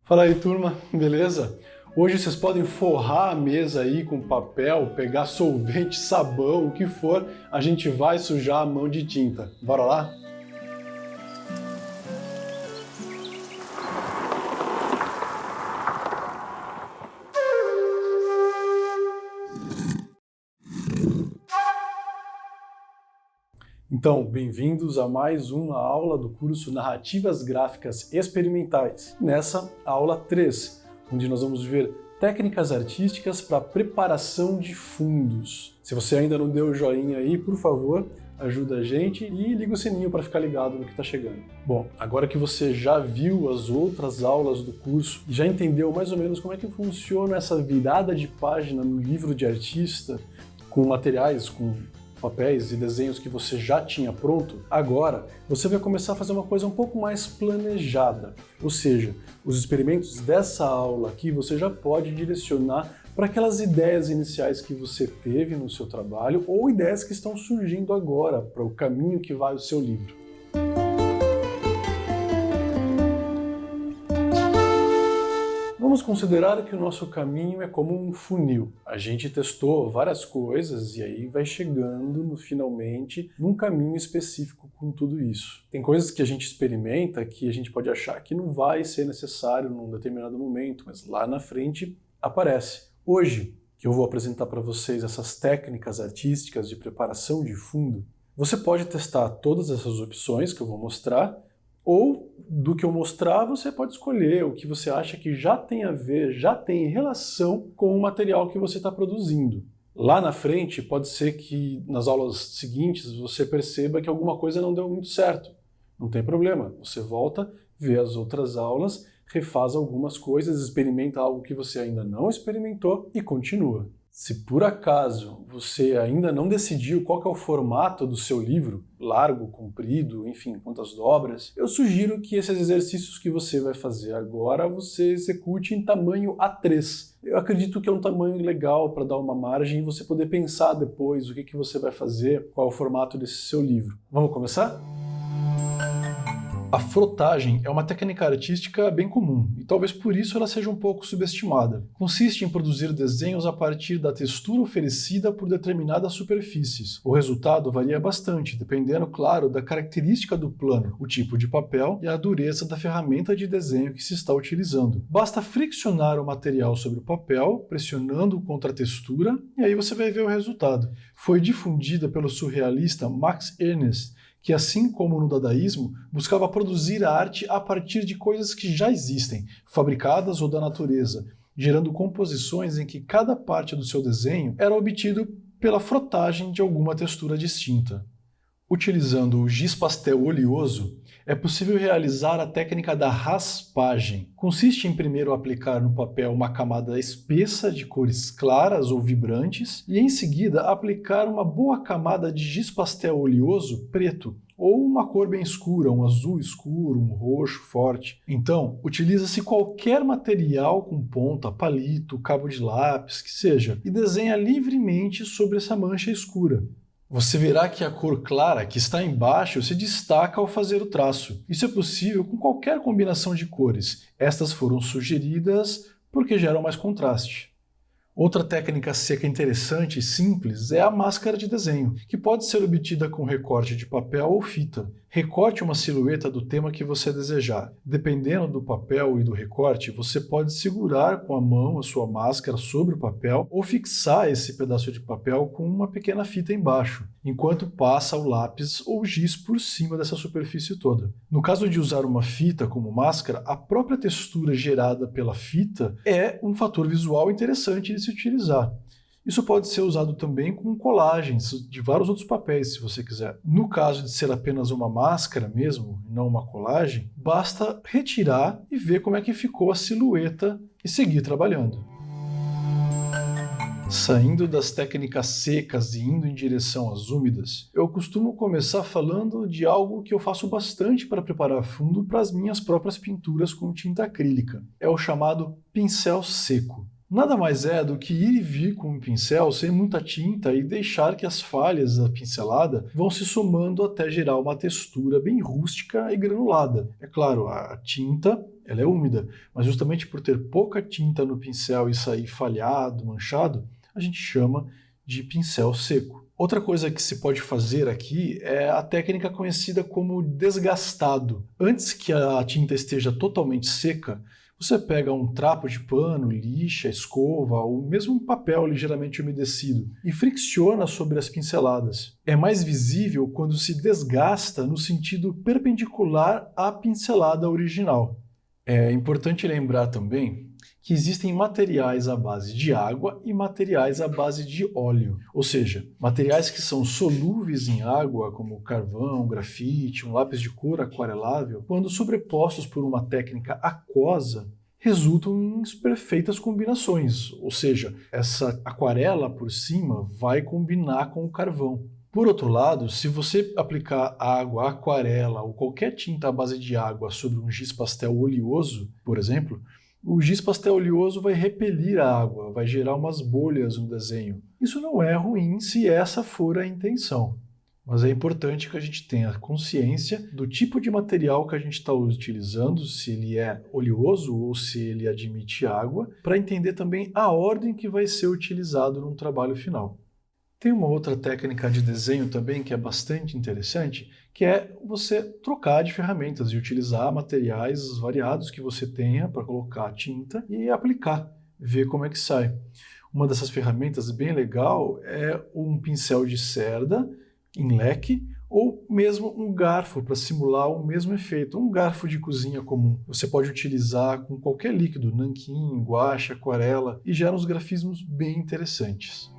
Fala aí, turma, beleza? Hoje vocês podem forrar a mesa aí com papel, pegar solvente, sabão, o que for, a gente vai sujar a mão de tinta. Bora lá? Então, bem-vindos a mais uma aula do curso Narrativas Gráficas Experimentais. Nessa, aula 3, onde nós vamos ver técnicas artísticas para preparação de fundos. Se você ainda não deu o joinha aí, por favor, ajuda a gente e liga o sininho para ficar ligado no que está chegando. Bom, agora que você já viu as outras aulas do curso e já entendeu mais ou menos como é que funciona essa virada de página no livro de artista, com materiais, com papéis e desenhos que você já tinha pronto, agora você vai começar a fazer uma coisa um pouco mais planejada. Ou seja, os experimentos dessa aula aqui você já pode direcionar para aquelas ideias iniciais que você teve no seu trabalho ou ideias que estão surgindo agora para o caminho que vai o seu livro. Vamos considerar que o nosso caminho é como um funil. A gente testou várias coisas e aí vai chegando finalmente num caminho específico com tudo isso. Tem coisas que a gente experimenta que a gente pode achar que não vai ser necessário num determinado momento, mas lá na frente aparece. Hoje, que eu vou apresentar para vocês essas técnicas artísticas de preparação de fundo, você pode testar todas essas opções que eu vou mostrar, ou do que eu mostrar, você pode escolher o que você acha que já tem a ver, já tem relação com o material que você está produzindo. Lá na frente, pode ser que nas aulas seguintes você perceba que alguma coisa não deu muito certo. Não tem problema, você volta, vê as outras aulas, refaz algumas coisas, experimenta algo que você ainda não experimentou e continua. Se por acaso você ainda não decidiu qual que é o formato do seu livro, largo, comprido, enfim, quantas dobras, eu sugiro que esses exercícios que você vai fazer agora você execute em tamanho A3. Eu acredito que é um tamanho legal para dar uma margem e você poder pensar depois o que você vai fazer, qual é o formato desse seu livro. Vamos começar? A frotagem é uma técnica artística bem comum, e talvez por isso ela seja um pouco subestimada. Consiste em produzir desenhos a partir da textura oferecida por determinadas superfícies. O resultado varia bastante, dependendo, claro, da característica do plano, o tipo de papel e a dureza da ferramenta de desenho que se está utilizando. Basta friccionar o material sobre o papel, pressionando contra a textura, e aí você vai ver o resultado. Foi difundida pelo surrealista Max Ernst, que, assim como no dadaísmo, buscava produzir a arte a partir de coisas que já existem, fabricadas ou da natureza, gerando composições em que cada parte do seu desenho era obtido pela frotagem de alguma textura distinta. Utilizando o giz pastel oleoso, é possível realizar a técnica da raspagem. Consiste em primeiro aplicar no papel uma camada espessa de cores claras ou vibrantes e em seguida aplicar uma boa camada de giz pastel oleoso preto, ou uma cor bem escura, um azul escuro, um roxo forte. Então, utiliza-se qualquer material com ponta, palito, cabo de lápis, que seja, e desenha livremente sobre essa mancha escura. Você verá que a cor clara que está embaixo se destaca ao fazer o traço. Isso é possível com qualquer combinação de cores. Estas foram sugeridas porque geram mais contraste. Outra técnica seca interessante e simples é a máscara de desenho, que pode ser obtida com recorte de papel ou fita. Recorte uma silhueta do tema que você desejar. Dependendo do papel e do recorte, você pode segurar com a mão a sua máscara sobre o papel ou fixar esse pedaço de papel com uma pequena fita embaixo, enquanto passa o lápis ou giz por cima dessa superfície toda. No caso de usar uma fita como máscara, a própria textura gerada pela fita é um fator visual interessante de se utilizar. Isso pode ser usado também com colagens de vários outros papéis, se você quiser. No caso de ser apenas uma máscara mesmo, e não uma colagem, basta retirar e ver como é que ficou a silhueta e seguir trabalhando. Saindo das técnicas secas e indo em direção às úmidas, eu costumo começar falando de algo que eu faço bastante para preparar fundo para as minhas próprias pinturas com tinta acrílica. É o chamado pincel seco. Nada mais é do que ir e vir com um pincel sem muita tinta e deixar que as falhas da pincelada vão se somando até gerar uma textura bem rústica e granulada. É claro, a tinta ela é úmida, mas justamente por ter pouca tinta no pincel e sair falhado, manchado, a gente chama de pincel seco. Outra coisa que se pode fazer aqui é a técnica conhecida como desgastado. Antes que a tinta esteja totalmente seca, você pega um trapo de pano, lixa, escova ou mesmo um papel ligeiramente umedecido e fricciona sobre as pinceladas. É mais visível quando se desgasta no sentido perpendicular à pincelada original. É importante lembrar também que existem materiais à base de água e materiais à base de óleo, ou seja, materiais que são solúveis em água, como carvão, grafite, um lápis de cor aquarelável, quando sobrepostos por uma técnica aquosa, resultam em perfeitas combinações, ou seja, essa aquarela por cima vai combinar com o carvão. Por outro lado, se você aplicar água, aquarela ou qualquer tinta à base de água sobre um giz pastel oleoso, por exemplo, o giz pastel oleoso vai repelir a água, vai gerar umas bolhas no desenho. Isso não é ruim se essa for a intenção, mas é importante que a gente tenha consciência do tipo de material que a gente está utilizando, se ele é oleoso ou se ele admite água, para entender também a ordem que vai ser utilizado num trabalho final. Tem uma outra técnica de desenho também que é bastante interessante, que é você trocar de ferramentas e utilizar materiais variados que você tenha para colocar tinta e aplicar, ver como é que sai. Uma dessas ferramentas bem legal é um pincel de cerda em leque ou mesmo um garfo para simular o mesmo efeito, um garfo de cozinha comum. Você pode utilizar com qualquer líquido, nanquim, guache, aquarela e gera uns grafismos bem interessantes.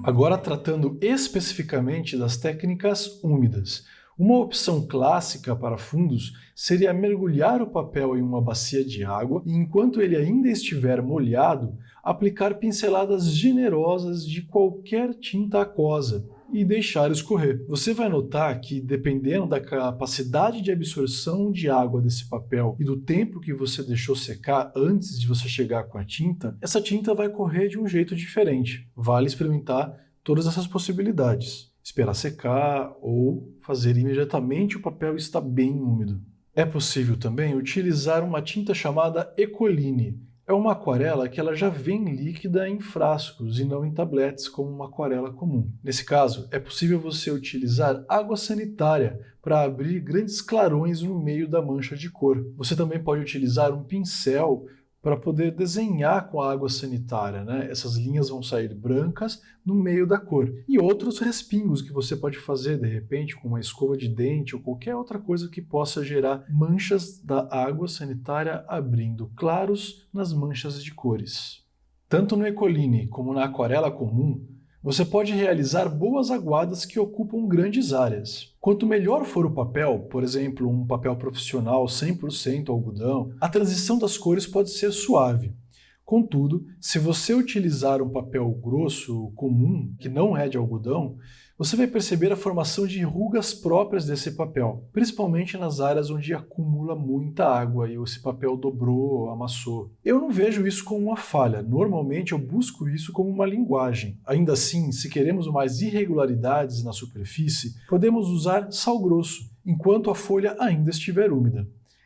Agora, tratando especificamente das técnicas úmidas. Uma opção clássica para fundos seria mergulhar o papel em uma bacia de água e, enquanto ele ainda estiver molhado, aplicar pinceladas generosas de qualquer tinta aquosa e deixar escorrer. Você vai notar que, dependendo da capacidade de absorção de água desse papel e do tempo que você deixou secar antes de você chegar com a tinta, essa tinta vai correr de um jeito diferente. Vale experimentar todas essas possibilidades. Esperar secar ou fazer imediatamente o papel estar bem úmido. É possível também utilizar uma tinta chamada Ecoline. É uma aquarela que ela já vem líquida em frascos e não em tabletes como uma aquarela comum. Nesse caso, é possível você utilizar água sanitária para abrir grandes clarões no meio da mancha de cor. Você também pode utilizar um pincel para poder desenhar com a água sanitária, né? Essas linhas vão sair brancas no meio da cor. E outros respingos que você pode fazer, de repente, com uma escova de dente ou qualquer outra coisa que possa gerar manchas da água sanitária abrindo claros nas manchas de cores. Tanto no Ecoline como na aquarela comum, você pode realizar boas aguadas que ocupam grandes áreas. Quanto melhor for o papel, por exemplo, um papel profissional 100% algodão, a transição das cores pode ser suave. Contudo, se você utilizar um papel grosso comum, que não é de algodão, você vai perceber a formação de rugas próprias desse papel, principalmente nas áreas onde acumula muita água e esse papel dobrou, amassou. Eu não vejo isso como uma falha, normalmente eu busco isso como uma linguagem. Ainda assim, se queremos mais irregularidades na superfície, podemos usar sal grosso, enquanto a folha ainda estiver úmida.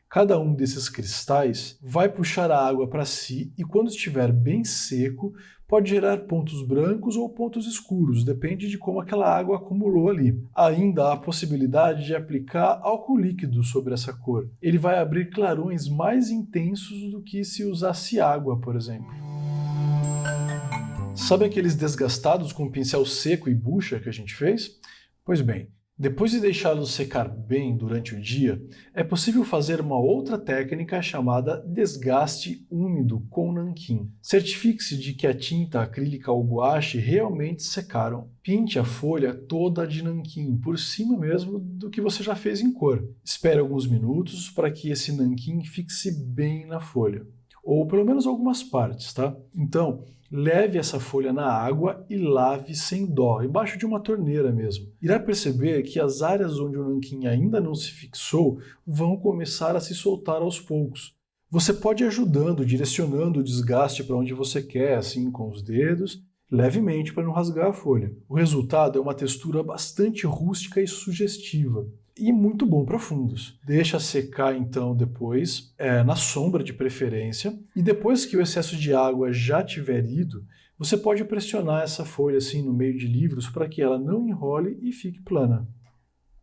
Cada um desses cristais vai puxar a água para si e, quando estiver bem seco, pode gerar pontos brancos ou pontos escuros, depende de como aquela água acumulou ali. Ainda há a possibilidade de aplicar álcool líquido sobre essa cor. Ele vai abrir clarões mais intensos do que se usasse água, por exemplo. Sabe aqueles desgastados com pincel seco e bucha que a gente fez? Pois bem, depois de deixá-los secar bem durante o dia, é possível fazer uma outra técnica chamada desgaste úmido com nanquim. Certifique-se de que a tinta acrílica ou guache realmente secaram. Pinte a folha toda de nanquim, por cima mesmo do que você já fez em cor. Espere alguns minutos para que esse nanquim fixe bem na folha, ou pelo menos algumas partes, tá? Então, leve essa folha na água e lave sem dó, embaixo de uma torneira mesmo. Irá perceber que as áreas onde o nanquim ainda não se fixou vão começar a se soltar aos poucos. Você pode ir ajudando, direcionando o desgaste para onde você quer, assim com os dedos, levemente para não rasgar a folha. O resultado é uma textura bastante rústica e sugestiva. e muito bom para fundos. Deixa secar então depois, na sombra de preferência, e depois que o excesso de água já tiver ido, você pode pressionar essa folha assim no meio de livros para que ela não enrole e fique plana.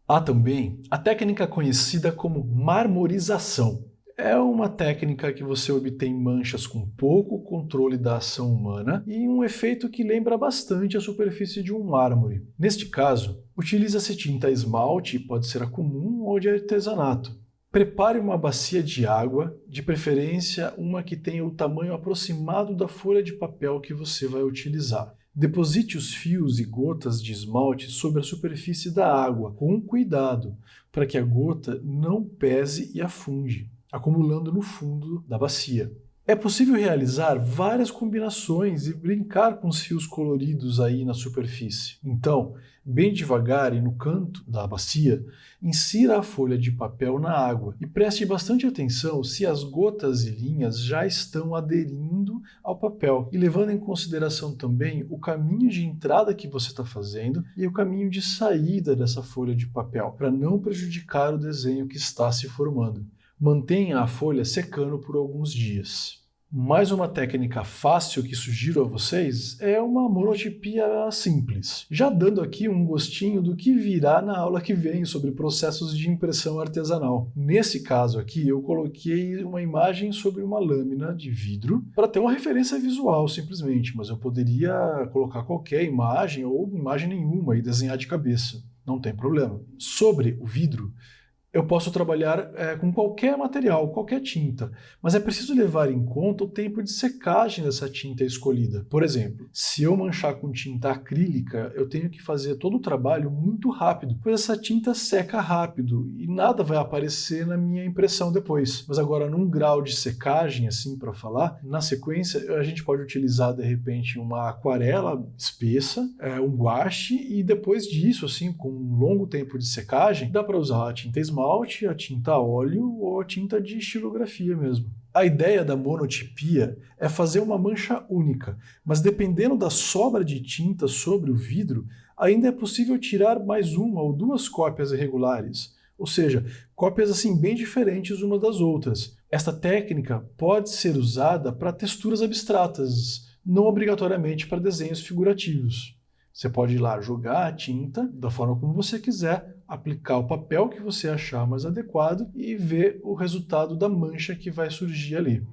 Há também a técnica conhecida como marmorização. É uma técnica que você obtém manchas com pouco controle da ação humana e um efeito que lembra bastante a superfície de um mármore. Neste caso, utiliza-se tinta esmalte, pode ser a comum ou de artesanato. Prepare uma bacia de água, de preferência uma que tenha o tamanho aproximado da folha de papel que você vai utilizar. Deposite os fios e gotas de esmalte sobre a superfície da água, com cuidado, para que a gota não pese e afunde, acumulando no fundo da bacia. É possível realizar várias combinações e brincar com os fios coloridos aí na superfície. Então, bem devagar e no canto da bacia, insira a folha de papel na água e preste bastante atenção se as gotas e linhas já estão aderindo ao papel e levando em consideração também o caminho de entrada que você está fazendo e o caminho de saída dessa folha de papel, para não prejudicar o desenho que está se formando. Mantenha a folha secando por alguns dias. Mais uma técnica fácil que sugiro a vocês é uma monotipia simples, já dando aqui um gostinho do que virá na aula que vem sobre processos de impressão artesanal. Nesse caso aqui, eu coloquei uma imagem sobre uma lâmina de vidro para ter uma referência visual simplesmente, mas eu poderia colocar qualquer imagem ou imagem nenhuma e desenhar de cabeça, não tem problema. Sobre o vidro, eu posso trabalhar com qualquer material, qualquer tinta, mas é preciso levar em conta o tempo de secagem dessa tinta escolhida. Por exemplo, se eu manchar com tinta acrílica, eu tenho que fazer todo o trabalho muito rápido, pois essa tinta seca rápido e nada vai aparecer na minha impressão depois. Mas agora, num grau de secagem, assim para falar, na sequência, a gente pode utilizar de repente uma aquarela espessa, um guache, e depois disso, assim, com um longo tempo de secagem, dá para usar a tinta esmalte, a tinta a óleo ou a tinta de estilografia mesmo. A ideia da monotipia é fazer uma mancha única, mas dependendo da sobra de tinta sobre o vidro, ainda é possível tirar mais uma ou duas cópias irregulares, ou seja, cópias assim bem diferentes umas das outras. Esta técnica pode ser usada para texturas abstratas, não obrigatoriamente para desenhos figurativos. Você pode ir lá jogar a tinta da forma como você quiser, aplicar o papel que você achar mais adequado e ver o resultado da mancha que vai surgir ali.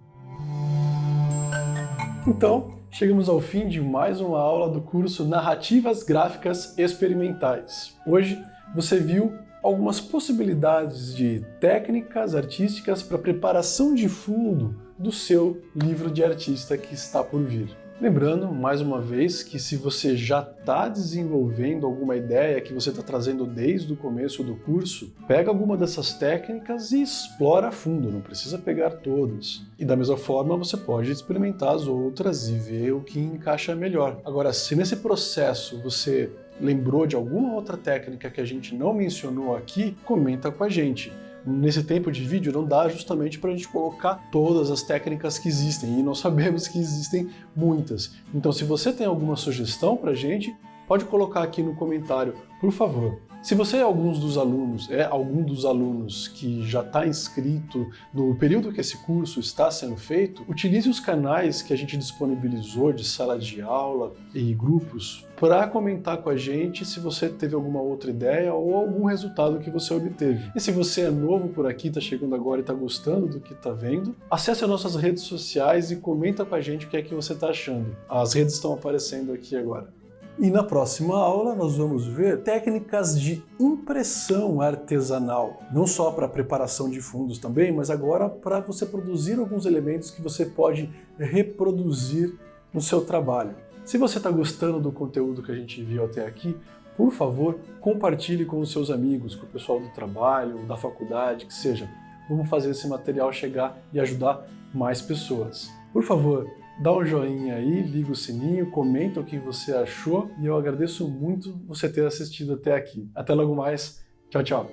Então, chegamos ao fim de mais uma aula do curso Narrativas Gráficas Experimentais. Hoje você viu algumas possibilidades de técnicas artísticas para preparação de fundo do seu livro de artista que está por vir. Lembrando, mais uma vez, que se você já está desenvolvendo alguma ideia que você está trazendo desde o começo do curso, pega alguma dessas técnicas e explora a fundo, não precisa pegar todas. E da mesma forma, você pode experimentar as outras e ver o que encaixa melhor. Agora, se nesse processo você lembrou de alguma outra técnica que a gente não mencionou aqui, comenta com a gente. Nesse tempo de vídeo não dá justamente para a gente colocar todas as técnicas que existem, e nós sabemos que existem muitas. Então, se você tem alguma sugestão para a gente, pode colocar aqui no comentário, por favor. Se você é algum dos alunos que já está inscrito no período que esse curso está sendo feito, utilize os canais que a gente disponibilizou de sala de aula e grupos para comentar com a gente se você teve alguma outra ideia ou algum resultado que você obteve. E se você é novo por aqui, está chegando agora e está gostando do que está vendo, acesse as nossas redes sociais e comenta com a gente o que é que você está achando. As redes estão aparecendo aqui agora. E na próxima aula nós vamos ver técnicas de impressão artesanal, não só para preparação de fundos também, mas agora para você produzir alguns elementos que você pode reproduzir no seu trabalho. Se você está gostando do conteúdo que a gente viu até aqui, por favor, compartilhe com os seus amigos, com o pessoal do trabalho, da faculdade, que seja. Vamos fazer esse material chegar e ajudar mais pessoas. Por favor, dá um joinha aí, liga o sininho, comenta o que você achou e eu agradeço muito você ter assistido até aqui. Até logo mais. Tchau, tchau.